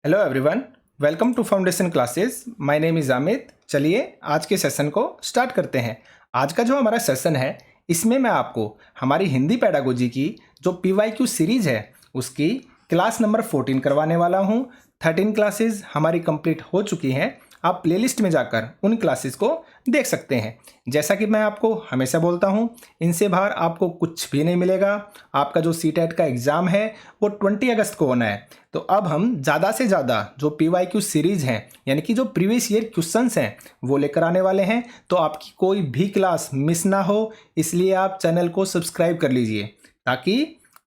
Hello everyone, welcome to foundation classes. My name is Amit. चलिए आज के सेशन को स्टार्ट करते हैं। आज का जो हमारा सेशन है इसमें मैं आपको हमारी हिंदी पेडागोजी की जो PYQ सीरीज़ है उसकी क्लास नंबर 14 करवाने वाला हूँ। 13 क्लासेस हमारी कंप्लीट हो चुकी हैं। आप प्लेलिस्ट में जाकर उन क्लासेस को देख सकते हैं। जैसा कि मैं आपको हमेशा बोलता हूं, इनसे बाहर आपको कुछ भी नहीं मिलेगा। आपका जो CTET का एग्ज़ाम है वो 20 अगस्त को होना है। तो अब हम ज़्यादा से ज़्यादा जो PYQ सीरीज़ हैं यानी कि जो प्रीवियस ईयर क्वेश्चंस हैं वो लेकर आने वाले हैं। तो आपकी कोई भी क्लास मिस ना हो, इसलिए आप चैनल को सब्सक्राइब कर लीजिए ताकि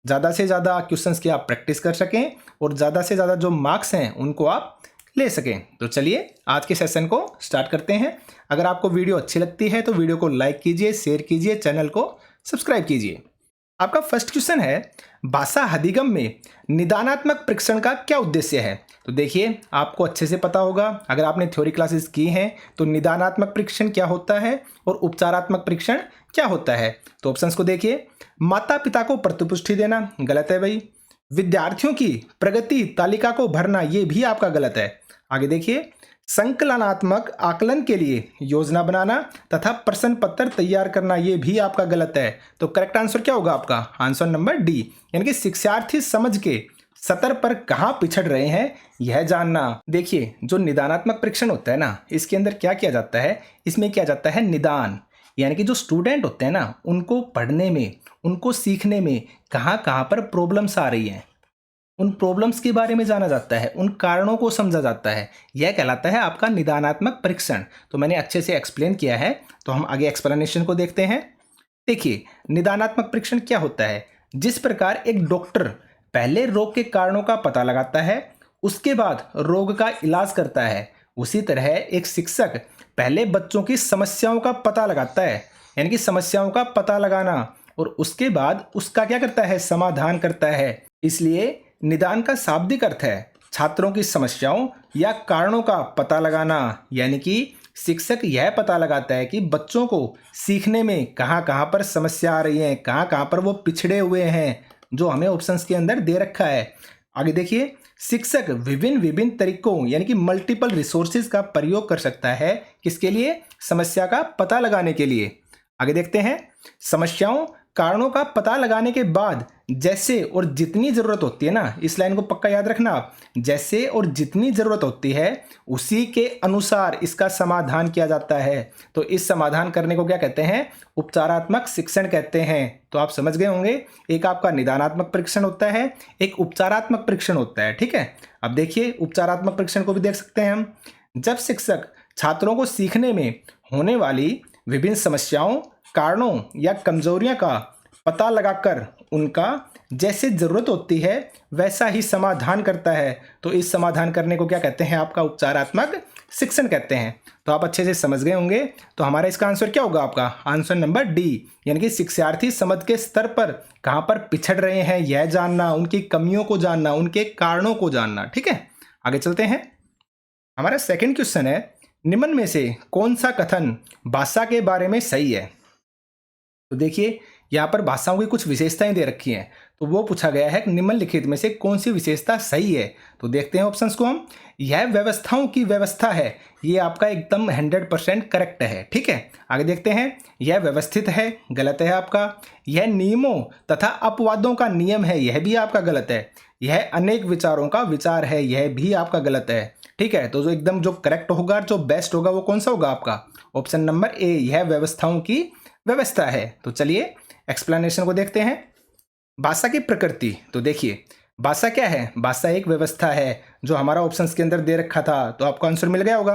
ज़्यादा से ज़्यादा क्वेश्चंस की आप प्रैक्टिस कर सकें और ज़्यादा से ज़्यादा जो मार्क्स हैं उनको आप ले सकें। तो चलिए आज के सेशन को स्टार्ट करते हैं। अगर आपको वीडियो अच्छी लगती है तो वीडियो को लाइक कीजिए, शेयर कीजिए, चैनल को सब्सक्राइब कीजिए। आपका फर्स्ट क्वेश्चन है, भाषा अधिगम में निदानात्मक परीक्षण का क्या उद्देश्य है? तो देखिए आपको अच्छे से पता होगा, अगर आपने थ्योरी क्लासेस की हैं तो निदानात्मक परीक्षण क्या होता है और उपचारात्मक परीक्षण क्या होता है। तो ऑप्शंस को देखिए। माता पिता को प्रतिपुष्टि देना, गलत है भाई। विद्यार्थियों की प्रगति तालिका को भरना, ये भी आपका गलत है। आगे देखिए, संकलनात्मक आकलन के लिए योजना बनाना तथा प्रश्न पत्र तैयार करना, ये भी आपका गलत है। तो करेक्ट आंसर क्या होगा आपका? आंसर नंबर डी, यानी कि शिक्षार्थी समझ के सतर पर कहाँ पिछड़ रहे हैं यह जानना। देखिए जो निदानात्मक परीक्षण होता है ना, इसके अंदर क्या किया जाता है, इसमें किया जाता है निदान, यानी कि जो स्टूडेंट होते हैं ना उनको पढ़ने में, उनको सीखने में कहाँ कहाँ पर प्रॉब्लम्स आ रही हैं, उन प्रॉब्लम्स के बारे में जाना जाता है, उन कारणों को समझा जाता है। यह कहलाता है आपका निदानात्मक परीक्षण। तो मैंने अच्छे से एक्सप्लेन किया है, तो हम आगे एक्सप्लेनेशन को देखते हैं। देखिए निदानात्मक परीक्षण क्या होता है। जिस प्रकार एक डॉक्टर पहले रोग के कारणों का पता लगाता है, उसके बाद रोग का इलाज करता है, उसी तरह एक शिक्षक पहले बच्चों की समस्याओं का पता लगाता है, यानी कि समस्याओं का पता लगाना, और उसके बाद उसका क्या करता है, समाधान करता है। इसलिए निदान का शाब्दिक अर्थ है छात्रों की समस्याओं या कारणों का पता लगाना, यानी कि शिक्षक यह पता लगाता है कि बच्चों को सीखने में कहाँ कहाँ पर समस्या आ रही है, कहाँ कहाँ पर वो पिछड़े हुए हैं, जो हमें ऑप्शंस के अंदर दे रखा है। आगे देखिए, शिक्षक विभिन्न विभिन्न तरीकों यानी कि मल्टीपल रिसोर्सेज का प्रयोग कर सकता है, किसके लिए? समस्या का पता लगाने के लिए। आगे देखते हैं, समस्याओं कारणों का पता लगाने के बाद जैसे और जितनी ज़रूरत होती है ना, इस लाइन को पक्का याद रखना आप, जैसे और जितनी ज़रूरत होती है उसी के अनुसार इसका समाधान किया जाता है। तो इस समाधान करने को क्या कहते हैं? उपचारात्मक शिक्षण कहते हैं। तो आप समझ गए होंगे, एक आपका निदानात्मक परीक्षण होता है, एक उपचारात्मक परीक्षण होता है। ठीक है, अब देखिए उपचारात्मक परीक्षण को भी देख सकते हैं हम। जब शिक्षक छात्रों को सीखने में होने वाली विभिन्न समस्याओं, कारणों या कमजोरियां का पता लगाकर उनका जैसे जरूरत होती है वैसा ही समाधान करता है, तो इस समाधान करने को क्या कहते हैं? आपका उपचारात्मक शिक्षण कहते हैं। तो आप अच्छे से समझ गए होंगे। तो हमारा इसका आंसर क्या होगा? आपका आंसर नंबर डी, यानी कि शिक्षार्थी समझ के स्तर पर कहां पर पिछड़ रहे हैं यह जानना, उनकी कमियों को जानना, उनके कारणों को जानना। ठीक है, आगे चलते हैं। हमारा सेकेंड क्वेश्चन है, निम्न में से कौन सा कथन भाषा के बारे में सही है? तो देखिए यहाँ पर भाषाओं की कुछ विशेषताएं दे रखी हैं, तो वो पूछा गया है कि निम्नलिखित में से कौन सी विशेषता सही है। तो देखते हैं ऑप्शंस को हम। यह व्यवस्थाओं की व्यवस्था है, ये आपका एकदम 100% करेक्ट है। ठीक है, आगे देखते हैं। यह व्यवस्थित है, गलत है आपका। यह नियमों तथा अपवादों का नियम है, यह भी आपका गलत है। यह अनेक विचारों का विचार है, यह भी आपका गलत है। ठीक है, तो जो एकदम जो करेक्ट होगा, जो बेस्ट होगा, वो कौन सा होगा आपका? ऑप्शन नंबर ए, यह व्यवस्थाओं की व्यवस्था है। तो चलिए एक्सप्लेनेशन को देखते हैं। भाषा की प्रकृति, तो देखिए भाषा क्या है? भाषा एक व्यवस्था है, जो हमारा ऑप्शंस के अंदर दे रखा था, तो आपको आंसर मिल गया होगा।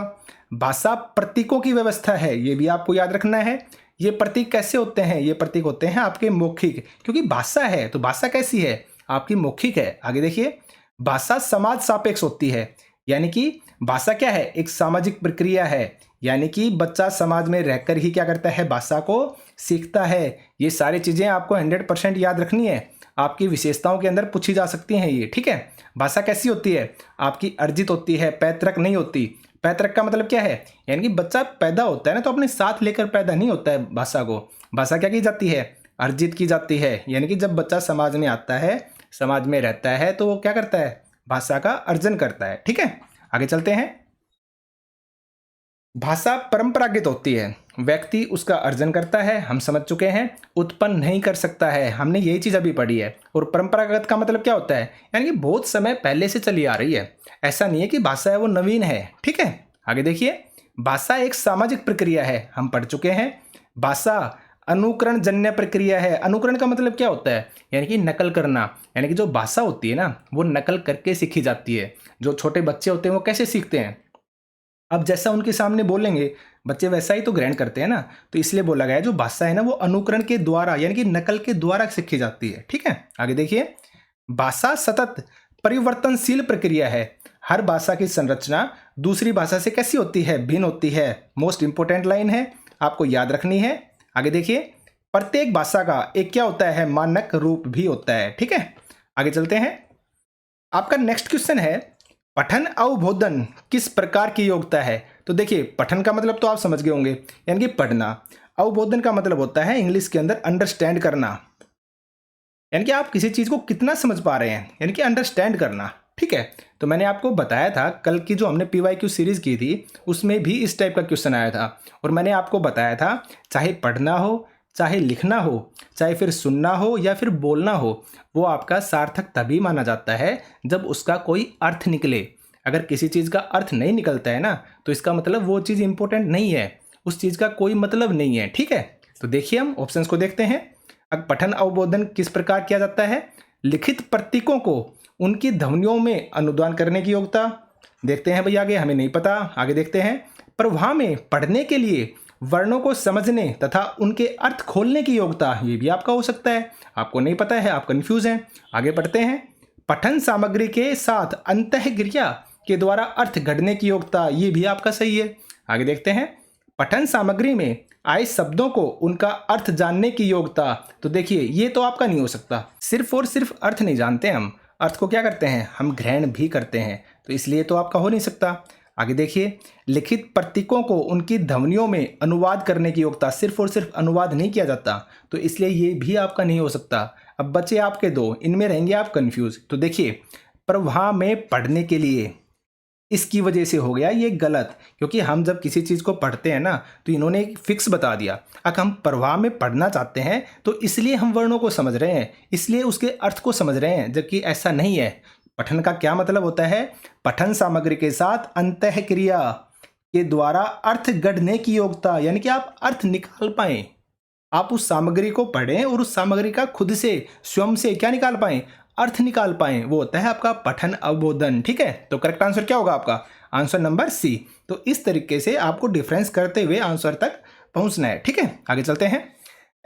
भाषा प्रतीकों की व्यवस्था है, ये भी आपको याद रखना है। ये प्रतीक कैसे होते हैं? ये प्रतीक होते हैं आपके मौखिक, क्योंकि भाषा है तो भाषा कैसी है? आपकी मौखिक है। आगे देखिए, भाषा समाज सापेक्ष होती है, यानी कि भाषा क्या है? एक सामाजिक प्रक्रिया है, यानी कि बच्चा समाज में रहकर ही क्या करता है? भाषा को सीखता है। ये सारी चीज़ें आपको 100% याद रखनी है, आपकी विशेषताओं के अंदर पूछी जा सकती हैं ये। ठीक है, भाषा कैसी होती है? आपकी अर्जित होती है, पैतृक नहीं होती। पैतृक का मतलब क्या है? यानी कि बच्चा पैदा होता है ना, तो अपने साथ लेकर पैदा नहीं होता है भाषा को। भाषा क्या की जाती है? अर्जित की जाती है, यानी कि जब बच्चा समाज में आता है, समाज में रहता है, तो वो क्या करता है? भाषा का अर्जन करता है। ठीक है, आगे चलते हैं। भाषा परंपरागत होती है, व्यक्ति उसका अर्जन करता है, हम समझ चुके हैं। उत्पन्न नहीं कर सकता है, हमने यही चीज़ अभी पढ़ी है। और परंपरागत का मतलब क्या होता है, यानी कि बहुत समय पहले से चली आ रही है। ऐसा नहीं है कि भाषा है वो नवीन है। ठीक है, आगे देखिए। भाषा एक सामाजिक प्रक्रिया है, हम पढ़ चुके हैं। भाषा अनुकरण जन्य प्रक्रिया है। अनुकरण का मतलब क्या होता है, यानी कि नकल करना। यानी कि जो भाषा होती है ना, वो नकल करके सीखी जाती है। जो छोटे बच्चे होते हैं वो कैसे सीखते हैं, अब जैसा उनके सामने बोलेंगे बच्चे वैसा ही तो ग्रहण करते हैं ना। तो इसलिए बोला गया है जो भाषा है ना वो अनुकरण के द्वारा यानी कि नकल के द्वारा सीखी जाती है। ठीक है, आगे देखिए। भाषा सतत परिवर्तनशील प्रक्रिया है। हर भाषा की संरचना दूसरी भाषा से कैसी होती है, भिन्न होती है। मोस्ट इंपोर्टेंट लाइन है, आपको याद रखनी है। आगे देखिए। प्रत्येक भाषा का एक क्या होता है, मानक रूप भी होता है। ठीक है, आगे चलते हैं। आपका नेक्स्ट क्वेश्चन है, पठन अवबोधन किस प्रकार की योग्यता है। तो देखिए, पठन का मतलब तो आप समझ गए होंगे, यानी कि पढ़ना। अवबोधन का मतलब होता है इंग्लिश के अंदर अंडरस्टैंड करना, यानी कि आप किसी चीज़ को कितना समझ पा रहे हैं, यानी कि अंडरस्टैंड करना। ठीक है, तो मैंने आपको बताया था कल की जो हमने PYQ सीरीज की थी उसमें भी इस टाइप का क्वेश्चन आया था। और मैंने आपको बताया था चाहे पढ़ना हो, चाहे लिखना हो, चाहे फिर सुनना हो या फिर बोलना हो, वो आपका सार्थक तभी माना जाता है जब उसका कोई अर्थ निकले। अगर किसी चीज़ का अर्थ नहीं निकलता है ना, तो इसका मतलब वो चीज़ इंपॉर्टेंट नहीं है, उस चीज़ का कोई मतलब नहीं है। ठीक है, तो देखिए हम ऑप्शंस को देखते हैं। अब पठन अवबोधन किस प्रकार किया जाता है, लिखित प्रतीकों को उनकी ध्वनियों में अनुवाद करने की योग्यता। देखते हैं भाई आगे, हमें नहीं पता, आगे देखते हैं। प्रवाह में पढ़ने के लिए वर्णों को समझने तथा उनके अर्थ खोलने की योग्यता, ये भी आपका हो सकता है। आपको नहीं पता है, आप कंफ्यूज हैं, आगे पढ़ते हैं। पठन सामग्री के साथ अंतःक्रिया के द्वारा अर्थ गढ़ने की योग्यता, ये भी आपका सही है। आगे देखते हैं। पठन सामग्री में आए शब्दों को उनका अर्थ जानने की योग्यता। तो देखिए, ये तो आपका नहीं हो सकता। सिर्फ और सिर्फ अर्थ नहीं जानते हम, अर्थ को क्या करते हैं, हम ग्रहण भी करते हैं, तो इसलिए तो आपका हो नहीं सकता। आगे देखिए। लिखित प्रतीकों को उनकी ध्वनियों में अनुवाद करने की योग्यता, सिर्फ और सिर्फ अनुवाद नहीं किया जाता, तो इसलिए ये भी आपका नहीं हो सकता। अब बचे आपके दो, इनमें रहेंगे आप कंफ्यूज। तो देखिए, प्रवाह में पढ़ने के लिए, इसकी वजह से हो गया ये गलत, क्योंकि हम जब किसी चीज़ को पढ़ते हैं ना तो इन्होंने एक फिक्स बता दिया। अगर हम प्रवाह में पढ़ना चाहते हैं तो इसलिए हम वर्णों को समझ रहे हैं, इसलिए उसके अर्थ को समझ रहे हैं, जबकि ऐसा नहीं है। पठन का क्या मतलब होता है, पठन सामग्री के साथ अंतःक्रिया के द्वारा अर्थ गढ़ने की योग्यता, यानी कि आप अर्थ निकाल पाएं, आप उस सामग्री को पढ़ें और उस सामग्री का खुद से स्वयं से क्या निकाल पाएं, अर्थ निकाल पाएं, वो होता है आपका पठन अवबोधन। ठीक है, तो करेक्ट आंसर क्या होगा आपका, आंसर नंबर सी। तो इस तरीके से आपको डिफरेंस करते हुए आंसर तक पहुंचना है। ठीक है, आगे चलते हैं।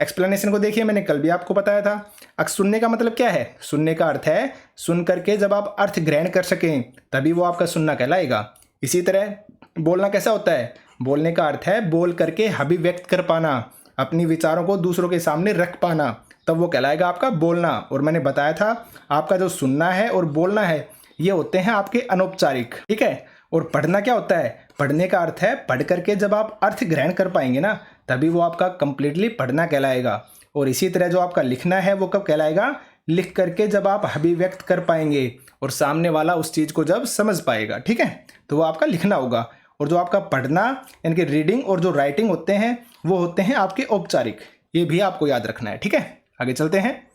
एक्सप्लेनेशन को देखिए, मैंने कल भी आपको बताया था। अब सुनने का मतलब क्या है, सुनने का अर्थ है सुन करके जब आप अर्थ ग्रहण कर सकें तभी वो आपका सुनना कहलाएगा। इसी तरह बोलना कैसा होता है, बोलने का अर्थ है बोल करके अभिव्यक्त कर पाना, अपनी विचारों को दूसरों के सामने रख पाना, तब वो कहलाएगा आपका बोलना। और मैंने बताया था आपका जो सुनना है और बोलना है ये होते हैं आपके अनौपचारिक। ठीक है, और पढ़ना क्या होता है, पढ़ने का अर्थ है पढ़ करके जब आप अर्थ ग्रहण कर पाएंगे ना तभी वो आपका कंप्लीटली पढ़ना कहलाएगा। और इसी तरह जो आपका लिखना है वो कब कहलाएगा, लिख करके जब आप अभिव्यक्त कर पाएंगे और सामने वाला उस चीज़ को जब समझ पाएगा। ठीक है, तो वो आपका लिखना होगा। और जो आपका पढ़ना यानी कि रीडिंग और जो राइटिंग होते हैं वो होते हैं आपके औपचारिक, ये भी आपको याद रखना है। ठीक है, आगे चलते हैं।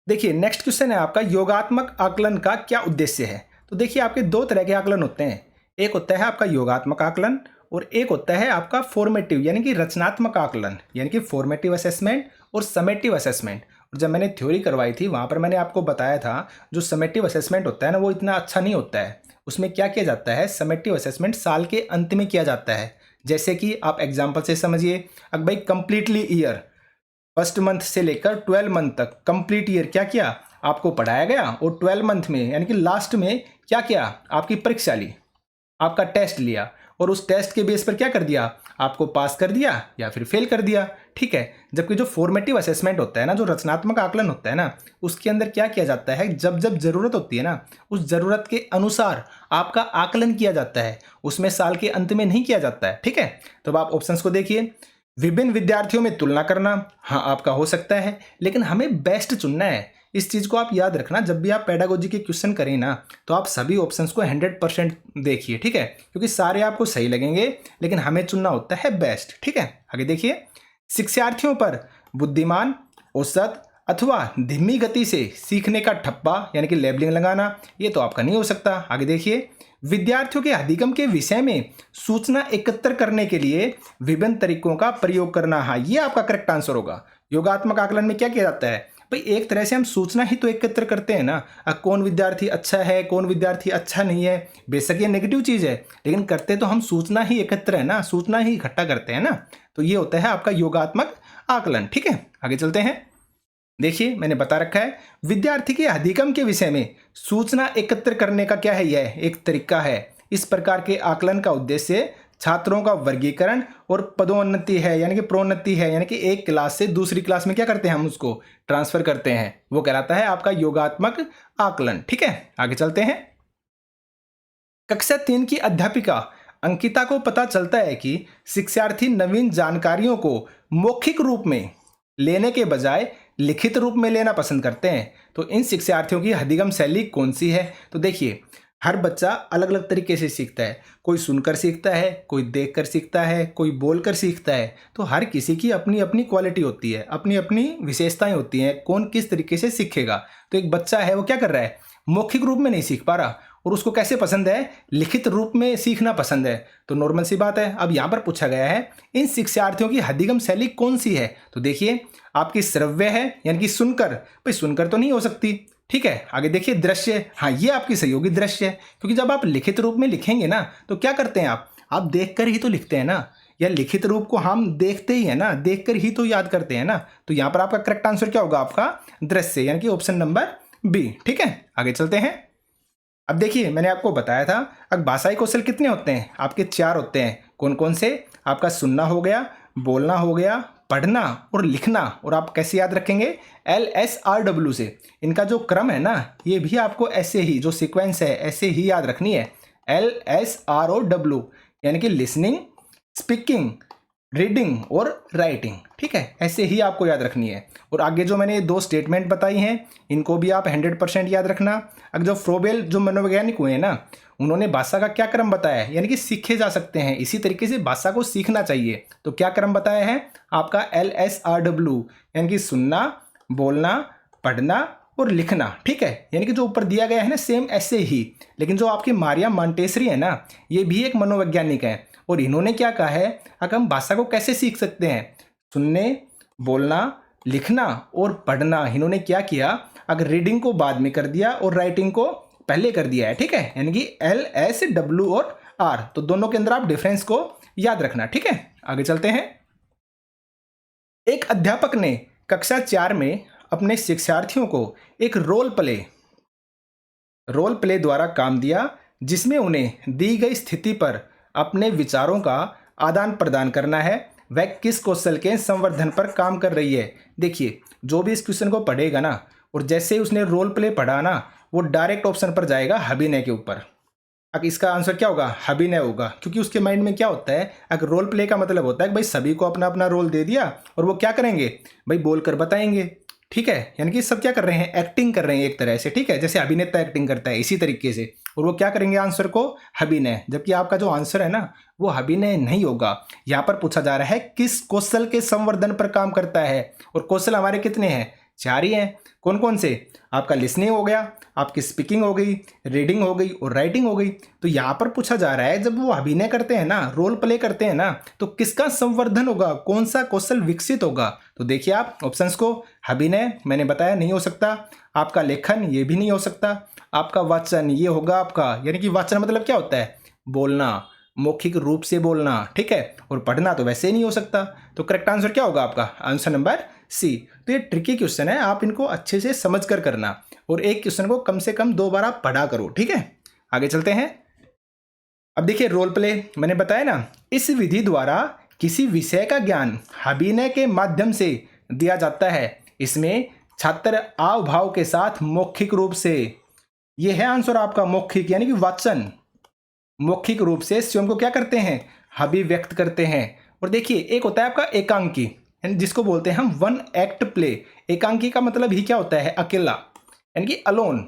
देखिए नेक्स्ट क्वेश्चन है आपका, योगात्मक आकलन का क्या उद्देश्य है। तो देखिए आपके दो तरह के आकलन होते हैं, एक होता है आपका योगात्मक आकलन और एक होता है आपका फॉर्मेटिव यानी कि रचनात्मक आकलन, यानी कि फॉर्मेटिव असेसमेंट और समेटिव असेसमेंट। और जब मैंने थ्योरी करवाई थी वहाँ पर मैंने आपको बताया था जो समेटिव असेसमेंट होता है ना वो इतना अच्छा नहीं होता है। उसमें क्या किया जाता है, समेटिव असेसमेंट साल के अंत में किया जाता है। जैसे कि आप एग्जाम्पल से समझिए, अब भाई कंप्लीटली ईयर फर्स्ट मंथ से लेकर 12 मंथ तक कंप्लीट ईयर क्या किया, आपको पढ़ाया गया और 12 मंथ में यानी कि लास्ट में क्या किया, आपकी परीक्षा ली, आपका टेस्ट लिया और उस टेस्ट के बेस पर क्या कर दिया, आपको पास कर दिया या फिर फेल कर दिया। ठीक है, जबकि जो फॉर्मेटिव असेसमेंट होता है ना, जो रचनात्मक आकलन होता है ना, उसके अंदर क्या किया जाता है, जब जब ज़रूरत होती है ना उस ज़रूरत के अनुसार आपका आकलन किया जाता है, उसमें साल के अंत में नहीं किया जाता है। ठीक है, तो अब आप ऑप्शंस को देखिए। विभिन्न विद्यार्थियों में तुलना करना, हाँ आपका हो सकता है, लेकिन हमें बेस्ट चुनना है, इस चीज़ को आप याद रखना, जब भी आप पेडागोजी के क्वेश्चन करें ना तो आप सभी ऑप्शंस को 100% देखिए, ठीक है, क्योंकि सारे आपको सही लगेंगे लेकिन हमें चुनना होता है बेस्ट, ठीक है। आगे देखिए, शिक्षार्थियों पर बुद्धिमान, औसत अथवा धीमी गति से सीखने का ठप्पा यानी कि लेबलिंग लगाना, ये तो आपका नहीं हो सकता। आगे देखिए, विद्यार्थियों के अधिगम के विषय में सूचना एकत्र करने के लिए विभिन्न तरीकों का प्रयोग करना, हाँ ये आपका करेक्ट आंसर होगा। योगात्मक आकलन में क्या किया जाता है भाई, एक तरह से हम सूचना ही तो एकत्र करते हैं ना, कौन विद्यार्थी अच्छा है कौन विद्यार्थी अच्छा नहीं है, बेशक ये नेगेटिव चीज़ है लेकिन करते तो हम सूचना ही एकत्र है ना, सूचना ही इकट्ठा करते हैं ना, तो ये होता है आपका योगात्मक आकलन, ठीक है। आगे चलते हैं, देखिए मैंने बता रखा है विद्यार्थी के अधिगम के विषय में सूचना एकत्र करने का क्या है, यह एक तरीका है। इस प्रकार के आकलन का उद्देश्य छात्रों का वर्गीकरण और पदोन्नति है यानी कि प्रोन्नति है, यानी कि एक क्लास से दूसरी क्लास में क्या करते हैं हम उसको ट्रांसफर करते हैं, वो कहलाता है आपका योगात्मक आकलन, ठीक है। आगे चलते हैं, कक्षा 3 की अध्यापिका अंकिता को पता चलता है कि शिक्षार्थी नवीन जानकारियों को मौखिक रूप में लेने के बजाय लिखित रूप में लेना पसंद करते हैं, तो इन शिक्षार्थियों की अधिगम शैली कौन सी है। तो देखिए हर बच्चा अलग अलग तरीके से सीखता है, कोई सुनकर सीखता है, कोई देखकर सीखता है, कोई बोलकर सीखता है, तो हर किसी की अपनी अपनी क्वालिटी होती है, अपनी अपनी विशेषताएं होती हैं, कौन किस तरीके से सीखेगा। तो एक बच्चा है वो क्या कर रहा है, मौखिक रूप में नहीं सीख पा रहा और उसको कैसे पसंद है, लिखित रूप में सीखना पसंद है, तो नॉर्मल सी बात है। अब यहाँ पर पूछा गया है इन शिक्षार्थियों की अधिगम शैली कौन सी है, तो देखिए आपकी श्रव्य है यानी कि सुनकर, भाई सुनकर तो नहीं हो सकती, ठीक है। आगे देखिए दृश्य, हाँ ये आपकी सही होगी दृश्य, क्योंकि जब आप लिखित रूप में लिखेंगे ना तो क्या करते हैं आप देखकर ही तो लिखते हैं ना, या लिखित रूप को हम देखते ही है ना, देखकर ही तो याद करते हैं ना, तो यहाँ पर आपका करेक्ट आंसर क्या होगा, आपका दृश्य यानी कि ऑप्शन नंबर बी, ठीक है। आगे चलते हैं, अब देखिए मैंने आपको बताया था अब भाषाई कौशल कितने होते हैं, आपके 4 होते हैं, कौन कौन से, आपका सुनना हो गया, बोलना हो गया, पढ़ना और लिखना, और आप कैसे याद रखेंगे, LSRW से। इनका जो क्रम है ना ये भी आपको ऐसे ही, जो सीक्वेंस है ऐसे ही याद रखनी है, LSROW यानी कि लिसनिंग, स्पीकिंग, रीडिंग और राइटिंग, ठीक है, ऐसे ही आपको याद रखनी है। और आगे जो मैंने 2 स्टेटमेंट बताई हैं इनको भी आप 100% याद रखना। अब जो फ्रोबेल जो मनोवैज्ञानिक हुए हैं ना, उन्होंने भाषा का क्या क्रम बताया है, यानी कि सीखे जा सकते हैं, इसी तरीके से भाषा को सीखना चाहिए, तो क्या क्रम बताया है आपका LSRW यानी कि सुनना, बोलना, पढ़ना और लिखना, ठीक है, यानी कि जो ऊपर दिया गया है ना सेम ऐसे ही। लेकिन जो आपकी मारिया मॉन्टेसरी है ना, ये भी एक मनोवैज्ञानिक है और इन्होंने क्या कहा है, अगर हम भाषा को कैसे सीख सकते हैं, सुनने, बोलना, लिखना और पढ़ना, इन्होंने क्या किया, अगर रीडिंग को बाद में कर दिया और राइटिंग को पहले कर दिया है, ठीक है, यानी कि LSW और R, तो दोनों के अंदर आप डिफरेंस को याद रखना, ठीक है। आगे चलते हैं, एक अध्यापक ने कक्षा 4 में अपने शिक्षार्थियों को एक रोल प्ले द्वारा काम दिया जिसमें उन्हें दी गई स्थिति पर अपने विचारों का आदान प्रदान करना है, वह किस कौशल के संवर्धन पर काम कर रही है। देखिए जो भी इस क्वेश्चन को पढ़ेगा ना और जैसे ही उसने रोल प्ले पढ़ा ना, वो डायरेक्ट ऑप्शन पर जाएगा अभिनय के ऊपर। अब इसका आंसर क्या होगा, अभिनय होगा, क्योंकि उसके माइंड में क्या होता है, अगर रोल प्ले का मतलब होता है कि भाई सभी को अपना अपना रोल दे दिया और वो क्या करेंगे, भाई बोलकर बताएंगे, ठीक है, यानी कि सब क्या कर रहे हैं, एक्टिंग कर रहे हैं एक तरह से, ठीक है, जैसे अभिनेता एक्टिंग करता है इसी तरीके से, और वो क्या करेंगे आंसर को, अभिनय। जबकि आपका जो आंसर है ना वो अभिनय नहीं होगा। यहाँ पर पूछा जा रहा है किस कौशल के संवर्धन पर काम करता है, और कौशल हमारे कितने हैं, 4 ही हैं। कौन कौन से, आपका लिसनिंग हो गया, आपकी स्पीकिंग हो गई, रीडिंग हो गई और राइटिंग हो गई। तो यहाँ पर पूछा जा रहा है जब वो अभिनय करते हैं ना, रोल प्ले करते हैं ना, तो किसका संवर्धन होगा, कौन सा कौशल विकसित होगा। तो देखिए आप ऑप्शंस को, अभिनय मैंने बताया नहीं हो सकता, आपका लेखन ये भी नहीं हो सकता, आपका वाचन ये होगा आपका, यानी कि वाचन मतलब क्या होता है, बोलना, मौखिक रूप से बोलना, ठीक है, और पढ़ना तो वैसे ही नहीं हो सकता। तो करेक्ट आंसर क्या होगा आपका, आंसर नंबर सी। तो ये ट्रिकी क्वेश्चन है, आप इनको अच्छे से समझ कर करना और एक क्वेश्चन को कम से कम 2 बार आप पढ़ा करो, ठीक है। आगे चलते हैं, अब देखिए रोल प्ले मैंने बताया ना, इस विधि द्वारा किसी विषय का ज्ञान अभिनय के माध्यम से दिया जाता है। इसमें छात्र आव भाव के साथ मौखिक रूप से, ये है आंसर आपका, मौखिक यानी कि वाचन, मौखिक रूप से स्वयं को क्या करते हैं, अभिव्यक्त करते हैं। और देखिए एक होता है आपका एकांकी एंड जिसको बोलते हैं हम वन एक्ट प्ले। एकांकी का मतलब ही क्या होता है? अकेला, यानी कि अलोन,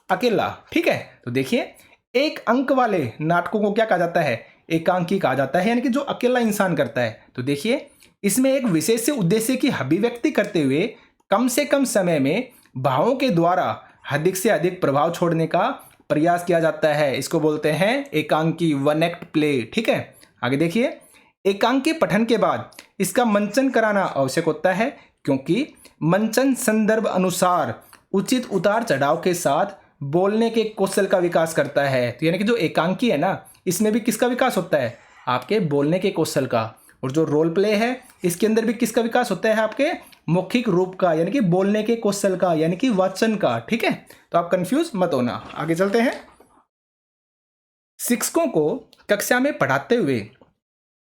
अकेला। ठीक है, तो देखिए एक अंक वाले नाटकों को क्या कहा जाता है? एकांकी कहा जाता है, यानी कि जो अकेला इंसान करता है। तो देखिए इसमें एक विशेष उद्देश्य की अभिव्यक्ति करते हुए कम से कम समय में भावों के द्वारा अधिक से अधिक प्रभाव छोड़ने का प्रयास किया जाता है। इसको बोलते हैं एकांकी, वन एक्ट प्ले। ठीक है, आगे देखिए एकांकी पठन के बाद इसका मंचन कराना आवश्यक होता है, क्योंकि मंचन संदर्भ अनुसार उचित उतार चढ़ाव के साथ बोलने के कौशल का विकास करता है। तो यानी कि जो एकांकी है ना, इसमें भी किसका विकास होता है? आपके बोलने के कौशल का। और जो रोल प्ले है इसके अंदर भी किसका विकास होता है? आपके मौखिक रूप का, यानी कि बोलने के कौशल का, यानी कि वाचन का। ठीक है, तो आप कंफ्यूज मत होना। आगे चलते हैं। शिक्षकों को कक्षा में पढ़ाते हुए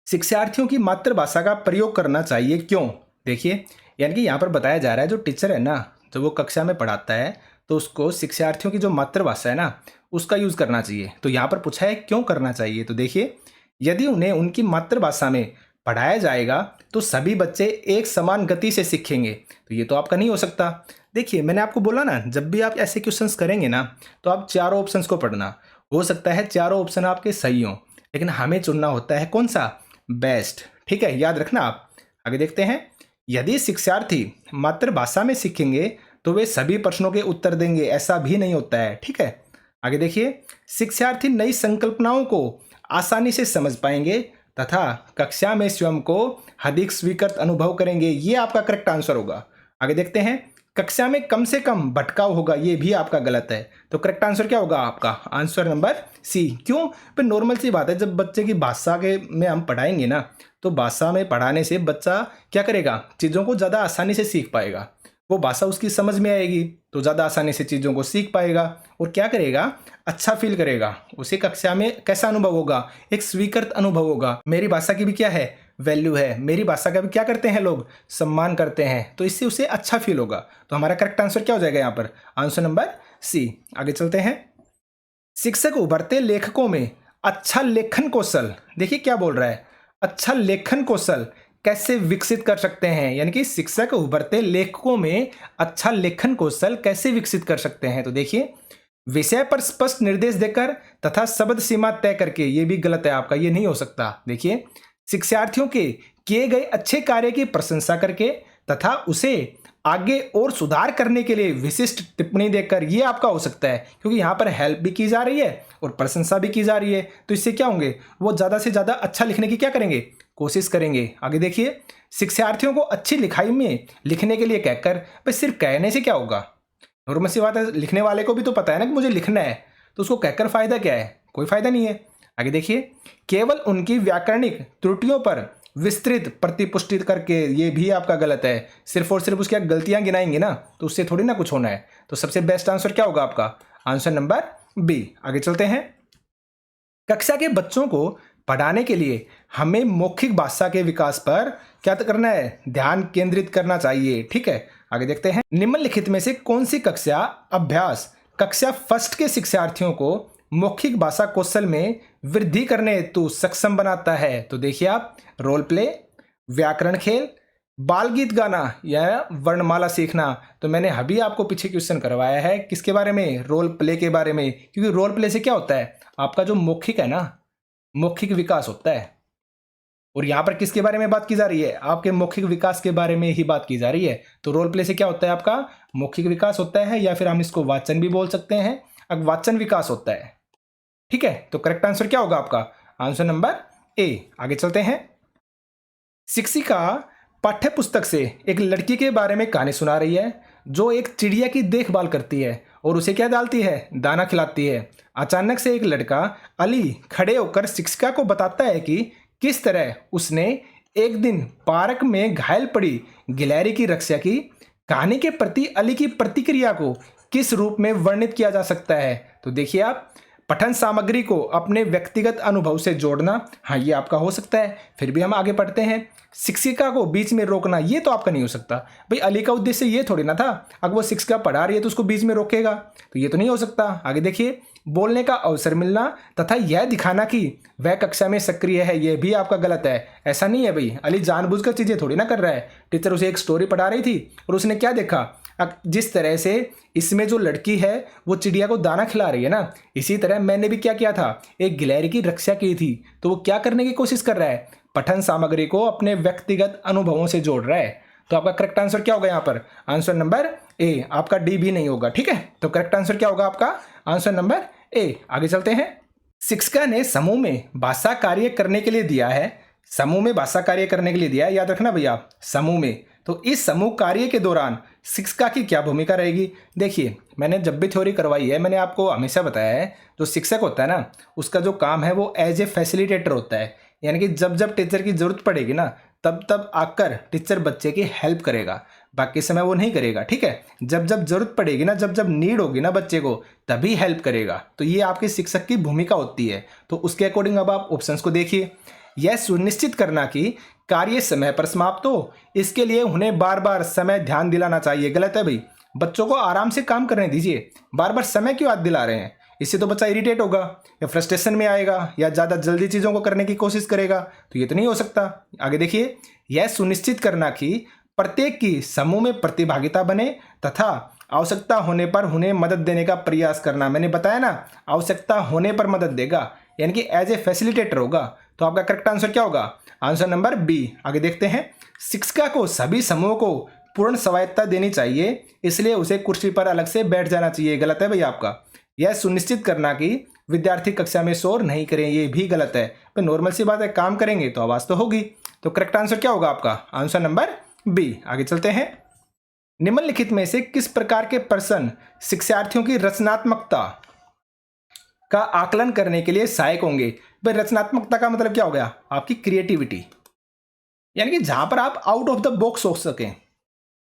शिक्षार्थियों की मातृभाषा का प्रयोग करना चाहिए, क्यों? देखिए यानी कि यहाँ पर बताया जा रहा है जो टीचर है ना, जब वो कक्षा में पढ़ाता है तो उसको शिक्षार्थियों की जो मातृभाषा है ना उसका यूज करना चाहिए। तो यहाँ पर पूछा है क्यों करना चाहिए। तो देखिए यदि उन्हें उनकी मातृभाषा में पढ़ाया जाएगा तो सभी बच्चे एक समान गति से सीखेंगे। तो ये तो आपका नहीं हो सकता। देखिए मैंने आपको बोला ना, जब भी आप ऐसे क्वेश्चंस करेंगे ना तो आप चारों ऑप्शंस को पढ़ना। हो सकता है चारों ऑप्शन आपके सही हों, लेकिन हमें चुनना होता है कौन सा? बेस्ट। ठीक है, याद रखना आप। आगे देखते हैं। यदि शिक्षार्थी मातृभाषा में सीखेंगे तो वे सभी प्रश्नों के उत्तर देंगे, ऐसा भी नहीं होता है। ठीक है, आगे देखिए। शिक्षार्थी नई संकल्पनाओं को आसानी से समझ पाएंगे तथा कक्षा में स्वयं को अधिक स्वीकृत अनुभव करेंगे। ये आपका करेक्ट आंसर होगा। आगे देखते हैं। कक्षा में कम से कम भटकाव होगा, ये भी आपका गलत है। तो करेक्ट आंसर क्या होगा आपका? Answer number C. क्यों? पर नॉर्मल सी बात है, जब बच्चे की भाषा के में हम पढ़ाएंगे ना तो भाषा में पढ़ाने से बच्चा क्या करेगा? चीज़ों को ज़्यादा आसानी से सीख पाएगा। वो भाषा उसकी समझ में आएगी तो ज़्यादा आसानी से चीज़ों को सीख पाएगा और क्या करेगा? अच्छा फील करेगा। उसे कक्षा में कैसा अनुभव होगा? एक स्वीकृत अनुभव होगा। मेरी भाषा की भी क्या है? वैल्यू है। मेरी भाषा का भी क्या करते हैं लोग? सम्मान करते हैं। तो इससे उसे अच्छा फील होगा। तो हमारा करेक्ट आंसर क्या हो जाएगा यहाँ पर? Answer number C. आगे चलते हैं। शिक्षक उभरते लेखकों में अच्छा लेखन कौशल, देखिए क्या बोल रहा है? अच्छा लेखन कौशल कैसे विकसित कर सकते हैं, यानी कि शिक्षक उभरते लेखकों में अच्छा लेखन कौशल कैसे विकसित कर सकते हैं। तो देखिए विषय पर स्पष्ट निर्देश देकर तथा शब्द सीमा तय करके। ये भी गलत है आपका, ये नहीं हो सकता। देखिए शिक्षार्थियों के किए गए अच्छे कार्य की प्रशंसा करके तथा उसे आगे और सुधार करने के लिए विशिष्ट टिप्पणी देकर, ये आपका हो सकता है, क्योंकि यहाँ पर हेल्प भी की जा रही है और प्रशंसा भी की जा रही है। तो इससे क्या होंगे? वो ज़्यादा से ज़्यादा अच्छा लिखने की क्या करेंगे? कोशिश करेंगे। आगे देखिए। शिक्षार्थियों को अच्छी लिखाई में लिखने के लिए कहकर, भाई सिर्फ कहने से क्या होगा? नॉर्मल सी बात है, लिखने वाले को भी तो पता है ना कि मुझे लिखना है, तो उसको कहकर फायदा क्या है? कोई फायदा नहीं है। आगे देखिए। केवल उनकी व्याकरणिक त्रुटियों पर विस्तृत प्रतिपुष्टि करके, ये भी आपका गलत है। सिर्फ और सिर्फ उसकी गलतियां गिनाएंगे ना तो उससे थोड़ी ना कुछ होना है। तो सबसे बेस्ट आंसर क्या होगा आपका? Answer number B. आगे चलते हैं। कक्षा के बच्चों को पढ़ाने के लिए हमें मौखिक भाषा के विकास पर क्या करना है? ध्यान केंद्रित करना चाहिए। ठीक है, आगे देखते हैं। निम्नलिखित में से कौन सी कक्षा अभ्यास कक्षा फर्स्ट के शिक्षार्थियों को मौखिक भाषा कौशल में वृद्धि करने हेतु सक्षम बनाता है? तो देखिए आप, रोल प्ले, व्याकरण खेल, बाल गीत गाना या वर्णमाला सीखना। तो मैंने अभी आपको पीछे क्वेश्चन करवाया है किसके बारे में? रोल प्ले के बारे में। क्योंकि रोल प्ले से क्या होता है? आपका जो मौखिक है ना, मौखिक विकास होता है। और यहाँ पर किसके बारे में बात की जा रही है? आपके मौखिक विकास के बारे में ही बात की जा रही है। तो रोल प्ले से क्या होता है? आपका मौखिक विकास होता है, या फिर हम इसको वाचन भी बोल सकते हैं। अब वाचन विकास होता है। ठीक है, तो करेक्ट आंसर क्या होगा आपका? Answer number A. आगे चलते हैं। शिक्षिका पाठ्य पुस्तक से एक लड़की के बारे में कहानी सुना रही है जो एक चिड़िया की देखभाल करती है और उसे क्या डालती है? दाना खिलाती है। अचानक से एक लड़का अली खड़े होकर शिक्षिका को बताता है कि किस तरह उसने एक दिन पार्क में घायल पड़ी गिलहरी की रक्षा की। कहानी के प्रति अली की प्रतिक्रिया को किस रूप में वर्णित किया जा सकता है? तो देखिए आप, पठन सामग्री को अपने व्यक्तिगत अनुभव से जोड़ना, हाँ ये आपका हो सकता है। फिर भी हम आगे पढ़ते हैं। शिक्षिका को बीच में रोकना, ये तो आपका नहीं हो सकता भाई, अली का उद्देश्य ये थोड़ी ना था अगर वो शिक्षिका पढ़ा रही है तो उसको बीच में रोकेगा, तो ये तो नहीं हो सकता। आगे देखिए, बोलने का अवसर मिलना तथा यह दिखाना कि वह कक्षा में सक्रिय है, यह भी आपका गलत है। ऐसा नहीं है भाई, अली जानबूझकर चीज़ें थोड़ी ना कर रहा है। टीचर उसे एक स्टोरी पढ़ा रही थी और उसने क्या देखा, जिस तरह से इसमें जो लड़की है वो चिड़िया को दाना खिला रही है ना, इसी तरह मैंने भी क्या किया था, एक गिलहरी की रक्षा की थी। तो वो क्या करने की कोशिश कर रहा है, पठन सामग्री को अपने व्यक्तिगत अनुभवों से जोड़ रहा है। तो आपका करेक्ट आंसर क्या होगा यहाँ पर, आंसर नंबर ए, आपका डी भी नहीं होगा। ठीक है, तो करेक्ट आंसर क्या होगा आपका, आंसर नंबर ए। आगे चलते हैं। शिक्षिका ने समूह में भाषा कार्य करने के लिए दिया है, समूह में भाषा कार्य करने के लिए दिया है, याद रखना भैया, समूह में। तो इस समूह कार्य के दौरान शिक्षिका की क्या भूमिका रहेगी। देखिए, मैंने जब भी थ्योरी करवाई है मैंने आपको हमेशा बताया है, जो शिक्षक होता है ना उसका जो काम है वो एज ए फैसिलिटेटर होता है, यानी कि जब जब टीचर की जरूरत पड़ेगी ना तब तब आकर टीचर बच्चे की हेल्प करेगा, बाकी समय वो नहीं करेगा। ठीक है, जब जब जरूरत पड़ेगी ना, जब जब नीड होगी ना बच्चे को, तभी हेल्प करेगा। तो ये आपके शिक्षक की भूमिका होती है। तो उसके अकॉर्डिंग अब आप ऑप्शंस को देखिए। यह सुनिश्चित करना कि कार्य समय पर समाप्त हो, इसके लिए उन्हें बार बार समय ध्यान दिलाना चाहिए। गलत है भाई, बच्चों को आराम से काम करने दीजिए, बार बार समय क्यों याद दिला रहे हैं, इससे तो बच्चा इरिटेट होगा या फ्रस्ट्रेशन में आएगा या ज़्यादा जल्दी चीज़ों को करने की कोशिश करेगा, तो ये तो नहीं हो सकता। आगे देखिए, यह सुनिश्चित करना कि प्रत्येक की समूह में प्रतिभागिता बने तथा आवश्यकता होने पर उन्हें मदद देने का प्रयास करना। मैंने बताया ना, आवश्यकता होने पर मदद देगा, यानी कि एज ए फैसिलिटेटर होगा। तो आपका करेक्ट आंसर क्या होगा, आंसर नंबर बी। आगे देखते हैं। शिक्षिका को सभी समूह को पूर्ण स्वायत्तता देनी चाहिए, इसलिए उसे कुर्सी पर अलग से बैठ जाना चाहिए। गलत है भैया आपका। यह सुनिश्चित करना कि विद्यार्थी कक्षा में शोर नहीं करें, ये भी गलत है। तो नॉर्मल सी बात है, काम करेंगे तो आवाज़ तो होगी। तो करेक्ट आंसर क्या होगा आपका, आंसर नंबर बी। आगे चलते हैं। निम्नलिखित में से किस प्रकार के प्रश्न शिक्षार्थियों की रचनात्मकता का आकलन करने के लिए सहायक होंगे। भाई रचनात्मकता का मतलब क्या हो गया, आपकी क्रिएटिविटी, यानी कि जहां पर आप आउट ऑफ द बॉक्स सोच सकें।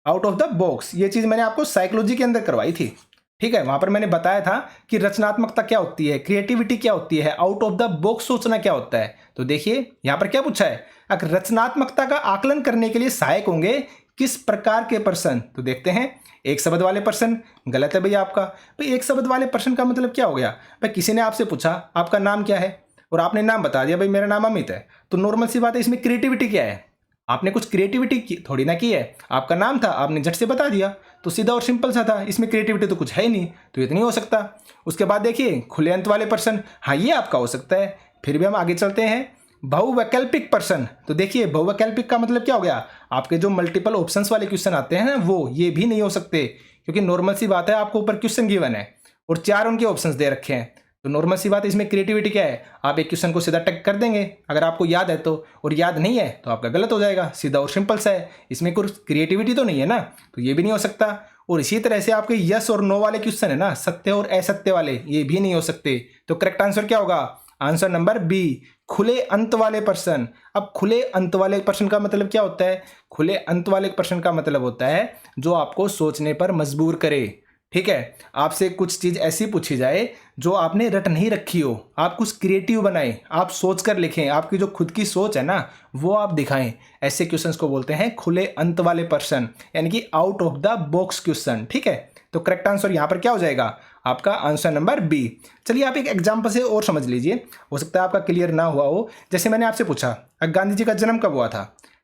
आउट ऑफ द बॉक्स ये चीज मैंने आपको साइकोलॉजी के अंदर करवाई थी। ठीक है, वहां पर मैंने बताया था कि रचनात्मकता क्या होती है, क्रिएटिविटी क्या होती है, आउट ऑफ द बॉक्स सोचना क्या होता है। तो देखिए यहां पर क्या पूछा है, रचनात्मकता का आकलन करने के लिए सहायक होंगे किस प्रकार के प्रश्न। तो देखते हैं, एक शब्द वाले प्रश्न। गलत है भैया आपका। भाई एक शब्द वाले प्रश्न का मतलब क्या हो गया, भाई किसी ने आपसे पूछा आपका नाम क्या है और आपने नाम बता दिया भाई मेरा नाम अमित है, तो नॉर्मल सी बात है, इसमें क्रिएटिविटी क्या है, आपने कुछ क्रिएटिविटी थोड़ी ना की है। आपका नाम था, आपने झट से बता दिया, तो सीधा और सिंपल सा था, इसमें क्रिएटिविटी तो कुछ है ही नहीं, तो ये तो नहीं हो सकता। उसके बाद देखिए खुले अंत वाले प्रश्न, हाँ ये आपका हो सकता है। फिर भी हम आगे चलते हैं। बहुवैकल्पिक प्रश्न, तो देखिए बहुवैकल्पिक का मतलब क्या हो गया, आपके जो मल्टीपल ऑप्शंस वाले क्वेश्चन आते हैं ना वो, ये भी नहीं हो सकते, क्योंकि नॉर्मल सी बात है आपको ऊपर क्वेश्चन गिवन है और 4 उनके ऑप्शंस दे रखे हैं। तो नॉर्मल सी बात है, इसमें क्रिएटिविटी क्या है, आप एक क्वेश्चन को सीधा टक कर देंगे अगर आपको याद है तो, और याद नहीं है तो आपका गलत हो जाएगा, सीधा और सिंपल सा है, इसमें कुछ क्रिएटिविटी तो नहीं है ना, तो ये भी नहीं हो सकता। और इसी तरह से आपके यस और नो वाले क्वेश्चन है ना, सत्य और असत्य वाले, ये भी नहीं हो सकते। तो करेक्ट आंसर क्या होगा, आंसर नंबर बी, खुले अंत वाले प्रश्न। अब खुले अंत वाले प्रश्न का मतलब क्या होता है, खुले अंत वाले प्रश्न का मतलब होता है जो आपको सोचने पर मजबूर करे। ठीक है, आपसे कुछ चीज ऐसी पूछी जाए जो आपने रट नहीं रखी हो, आप कुछ क्रिएटिव बनाएं, आप सोच कर लिखें, आपकी जो खुद की सोच है ना वो आप दिखाएं। ऐसे क्वेश्चंस को बोलते हैं खुले अंत वाले प्रश्न, यानी कि out of the box question. ठीक है, तो करेक्ट आंसर यहाँ पर क्या हो जाएगा, आपका आंसर नंबर बी। चलिए आप एक एग्जाम्पल से और समझ लीजिए, हो सकता है आपका क्लियर ना हुआ हो। जैसे मैंने आपसे पूछा गांधी जी का जन्म कब हुआ था,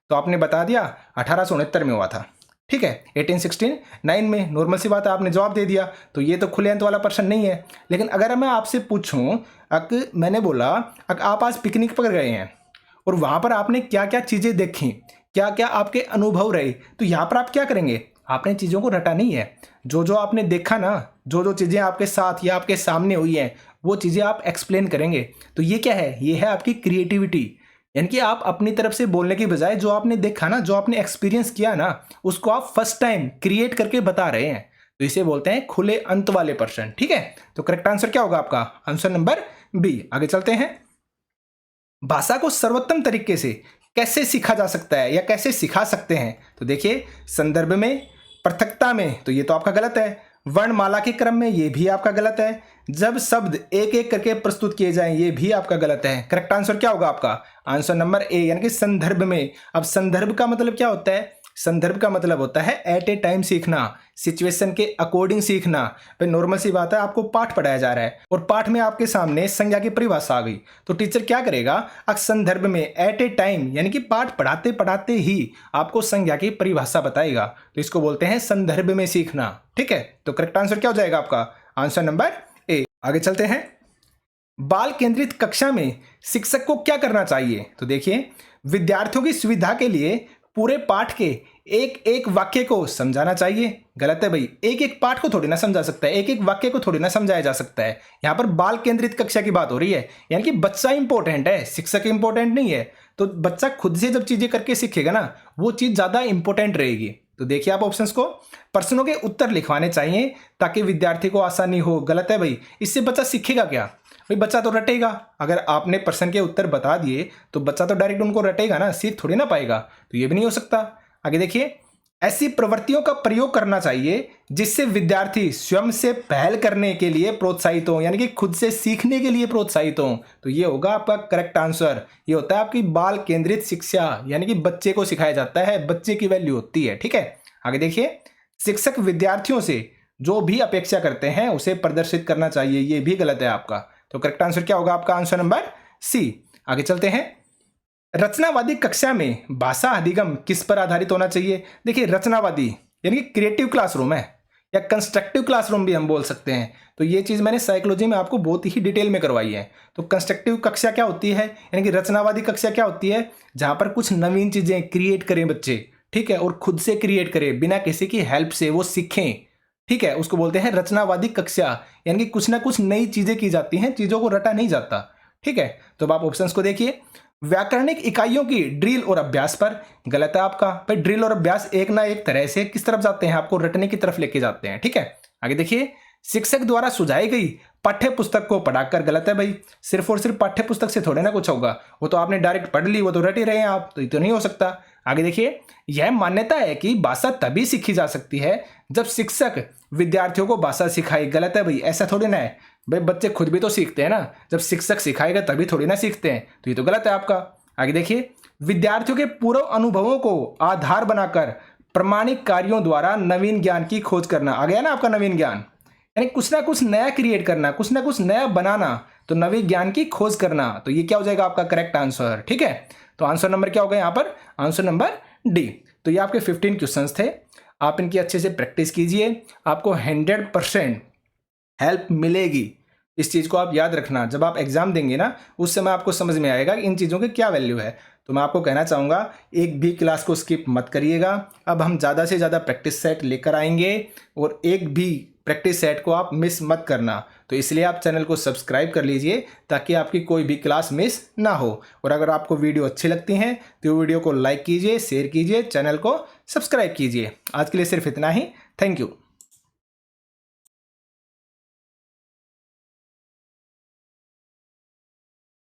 तो आपने बता दिया 1869 में हुआ था। ठीक है, 1869 में, नॉर्मल सी बात है, आपने जवाब दे दिया, तो ये तो खुले अंत वाला प्रश्न नहीं है। लेकिन अगर मैं आपसे पूछूं, मैंने बोला आप आज पिकनिक पर गए हैं और वहां पर आपने क्या क्या चीजें देखी, क्या क्या आपके अनुभव रहे, तो यहाँ पर आप क्या करेंगे, आपने चीज़ों को रटा नहीं है, जो जो आपने देखा ना, जो जो चीज़ें आपके साथ या आपके सामने हुई हैं वो चीज़ें आप एक्सप्लेन करेंगे। तो ये क्या है, ये है आपकी क्रिएटिविटी, यानी कि आप अपनी तरफ से बोलने की बजाय जो आपने देखा ना, जो आपने एक्सपीरियंस किया ना, उसको आप फर्स्ट टाइम क्रिएट करके बता रहे हैं, तो इसे बोलते हैं खुले अंत वाले प्रश्न। ठीक है, तो करेक्ट आंसर क्या होगा आपका, आंसर नंबर बी। आगे चलते हैं। भाषा को सर्वोत्तम तरीके से कैसे सीखा जा सकता है या कैसे सिखा सकते हैं, तो देखिए संदर्भ में, पृथकता में तो ये तो आपका गलत है। वर्णमाला के क्रम में ये भी आपका गलत है। जब शब्द एक एक करके प्रस्तुत किए जाएं ये भी आपका गलत है। करेक्ट आंसर क्या होगा आपका? आंसर नंबर ए, यानी कि संदर्भ में। अब संदर्भ का मतलब क्या होता है? संदर्भ का मतलब होता है एट ए टाइम सीखना, सिचुएशन के अकॉर्डिंग सीखना। भाई नॉर्मल सी बात है, आपको पाठ पढ़ाया जा रहा है और पाठ में आपके सामने संज्ञा की परिभाषा आ गई, तो टीचर क्या करेगा? अब संदर्भ में एट ए टाइम, यानी कि पाठ पढ़ाते पढ़ाते ही आपको संज्ञा की परिभाषा बताएगा, तो इसको बोलते हैं संदर्भ में सीखना। ठीक है, तो करेक्ट आंसर क्या हो जाएगा आपका? Answer number A. आगे चलते हैं। बाल केंद्रित कक्षा में शिक्षक को क्या करना चाहिए? तो देखिए, विद्यार्थियों की सुविधा के लिए पूरे पाठ के एक एक वाक्य को समझाना चाहिए। गलत है भाई, एक एक पाठ को थोड़ी ना समझा सकता है, एक एक वाक्य को थोड़ी ना समझाया जा सकता है। यहाँ पर बाल केंद्रित कक्षा की बात हो रही है, यानी कि बच्चा इंपॉर्टेंट है, शिक्षक इंपॉर्टेंट नहीं है। तो बच्चा खुद से जब चीजें करके सीखेगा ना, वो चीज ज्यादा इंपॉर्टेंट रहेगी। तो देखिए आप ऑप्शंस को, प्रश्नों के उत्तर लिखवाने चाहिए ताकि विद्यार्थी को आसानी हो। गलत है भाई, इससे बच्चा सीखेगा क्या? भाई बच्चा तो रटेगा। अगर आपने प्रश्न के उत्तर बता दिए तो बच्चा तो डायरेक्ट उनको रटेगा ना, सीख थोड़ी ना पाएगा, तो ये भी नहीं हो सकता। आगे देखिए, ऐसी प्रवृत्तियों का प्रयोग करना चाहिए जिससे विद्यार्थी स्वयं से पहल करने के लिए प्रोत्साहित हो, यानी कि खुद से सीखने के लिए प्रोत्साहित हो। तो ये होगा आपका करेक्ट आंसर। ये होता है आपकी बाल केंद्रित शिक्षा, यानी कि बच्चे को सिखाया जाता है, बच्चे की वैल्यू होती है। ठीक है, आगे देखिए, शिक्षक विद्यार्थियों से जो भी अपेक्षा करते हैं उसे प्रदर्शित करना चाहिए, ये भी गलत है आपका। तो करेक्ट आंसर क्या होगा आपका? Answer number C. आगे चलते हैं। रचनावादी कक्षा में भाषा अधिगम किस पर आधारित होना चाहिए? देखिए, रचनावादी यानी कि क्रिएटिव क्लासरूम है, या कंस्ट्रक्टिव क्लासरूम भी हम बोल सकते हैं। तो ये चीज मैंने साइकोलॉजी में आपको बहुत ही डिटेल में करवाई है। तो कंस्ट्रक्टिव कक्षा क्या होती है, यानी कि रचनावादी कक्षा क्या होती है? जहां पर कुछ नवीन चीजें क्रिएट करें बच्चे, ठीक है, और खुद से क्रिएट करें, बिना किसी की हेल्प से वो सीखें। ठीक है, उसको बोलते हैं रचनावादी कक्षा, यानी कि कुछ ना कुछ नई चीजें की जाती हैं, चीजों को रटा नहीं जाता। ठीक है, तो अब आप ऑप्शंस को देखिए। व्याकरणिक इकाइयों की ड्रिल और अभ्यास पर, गलत है आपका। भाई ड्रिल और अभ्यास एक ना एक तरह से किस तरफ जाते हैं? आपको रटने की तरफ लेके जाते हैं। ठीक है, आगे देखिए, शिक्षक द्वारा सुझाई गई पाठ्य पुस्तक को पढ़ाकर, गलत है भाई। सिर्फ और सिर्फ पाठ्य पुस्तक से थोड़े ना कुछ होगा, वो तो आपने डायरेक्ट पढ़ ली, वो तो रट ही रहे हैं आप, तो ये तो नहीं हो सकता। आगे देखिए, यह मान्यता है कि भाषा तभी सीखी जा सकती है जब शिक्षक विद्यार्थियों को भाषा सिखाए। गलत है भाई, ऐसा थोड़ी ना है भाई, बच्चे खुद भी तो सीखते हैं ना, जब शिक्षक सिखाएगा तभी थोड़ी ना सीखते हैं, तो ये तो गलत है आपका। आगे देखिए, विद्यार्थियों के पूर्व अनुभवों को आधार बनाकर प्रमाणिक कार्यों द्वारा नवीन ज्ञान की खोज करना। आ गया ना आपका नवीन ज्ञान, यानी कुछ ना कुछ नया क्रिएट करना, कुछ ना कुछ नया बनाना, तो नवीन ज्ञान की खोज करना। तो ये क्या हो जाएगा आपका करेक्ट आंसर। ठीक है, तो आंसर नंबर क्या होगा यहाँ पर? Answer number D. तो ये आपके 15 क्वेश्चंस थे, आप इनकी अच्छे से प्रैक्टिस कीजिए, आपको 100% हेल्प मिलेगी। इस चीज़ को आप याद रखना, जब आप एग्जाम देंगे ना, उस समय आपको समझ में आएगा कि इन चीज़ों की क्या वैल्यू है। तो मैं आपको कहना चाहूँगा, एक भी क्लास को स्किप मत करिएगा। अब हम ज़्यादा से ज़्यादा प्रैक्टिस सेट लेकर आएंगे और एक भी प्रैक्टिस सेट को आप मिस मत करना। तो इसलिए आप चैनल को सब्सक्राइब कर लीजिए ताकि आपकी कोई भी क्लास मिस ना हो। और अगर आपको वीडियो अच्छी लगती हैं तो वीडियो को लाइक कीजिए, शेयर कीजिए, चैनल को सब्सक्राइब कीजिए। आज के लिए सिर्फ इतना ही। Thank you.